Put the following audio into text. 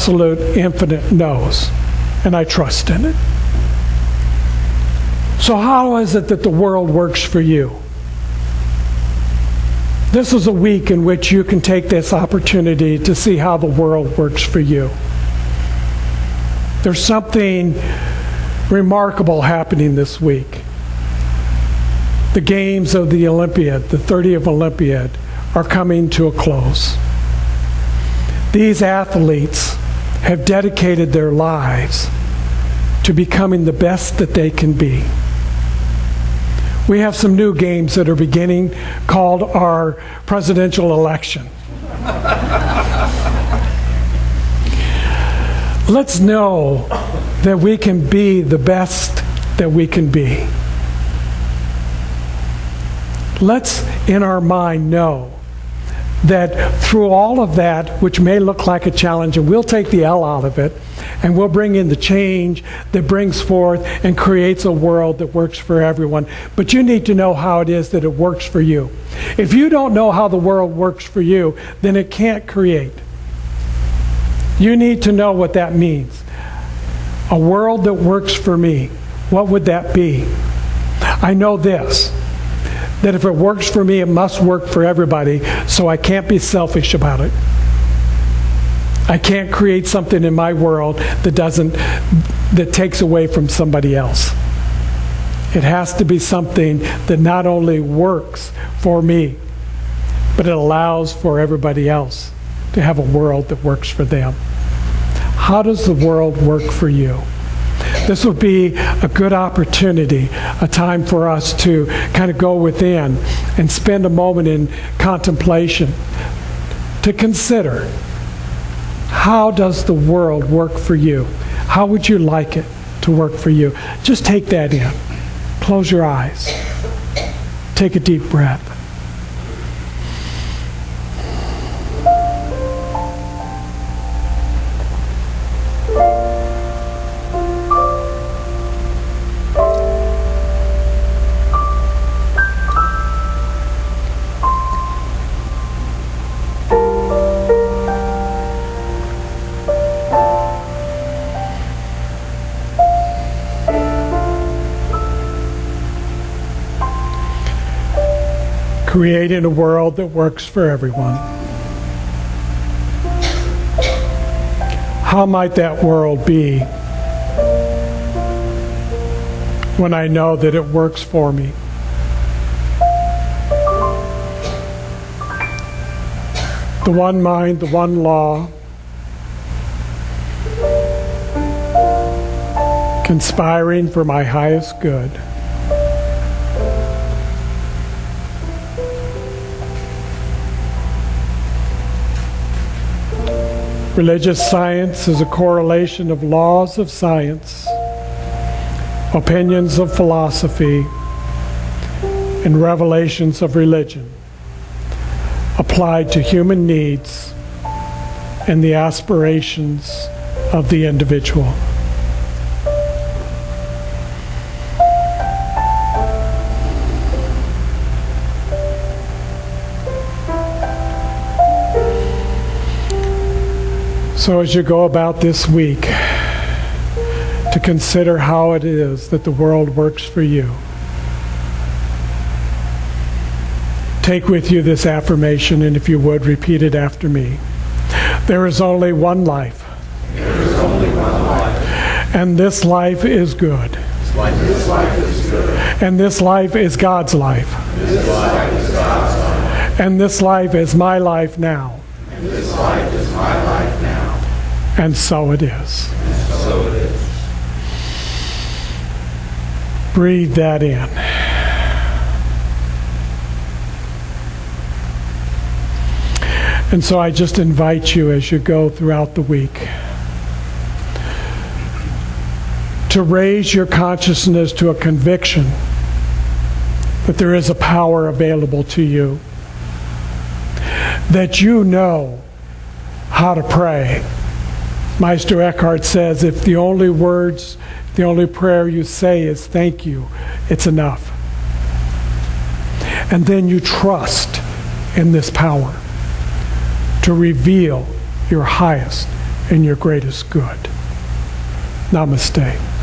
absolute, infinite knows, and I trust in it. So how is it that the world works for you? This is a week in which you can take this opportunity to see how the world works for you. There's something remarkable happening this week. The games of the Olympiad, the 30th Olympiad, are coming to a close. These athletes have dedicated their lives to becoming the best that they can be. We have some new games that are beginning called our presidential election. Let's know that we can be the best that we can be. Let's, in our mind, know that through all of that, which may look like a challenge, and we'll take the L out of it, and we'll bring in the change that brings forth and creates a world that works for everyone. But you need to know how it is that it works for you. If you don't know how the world works for you, then it can't create. You need to know what that means. A world that works for me, what would that be? I know this, that if it works for me, it must work for everybody, so I can't be selfish about it. I can't create something in my world that takes away from somebody else. It has to be something that not only works for me, but it allows for everybody else to have a world that works for them. How does the world work for you? This would be a good opportunity, a time for us to kind of go within and spend a moment in contemplation to consider, how does the world work for you? How would you like it to work for you? Just take that in. Close your eyes. Take a deep breath. Creating a world that works for everyone. How might that world be when I know that it works for me? The one mind, the one law, conspiring for my highest good. Religious science is a correlation of laws of science, opinions of philosophy, and revelations of religion applied to human needs and the aspirations of the individual. So as you go about this week to consider how it is that the world works for you, take with you this affirmation, and if you would, repeat it after me. There is only one life. There is only one life. And this life is good. This life is good. And this life is God's life. This life is God's life. And this life is my life now. And this life is my life now. And so it is. And so it is. Breathe that in. And so I just invite you as you go throughout the week to raise your consciousness to a conviction that there is a power available to you, that you know how to pray. Meister Eckhart says, if the only words, the only prayer you say is thank you, it's enough. And then you trust in this power to reveal your highest and your greatest good. Namaste.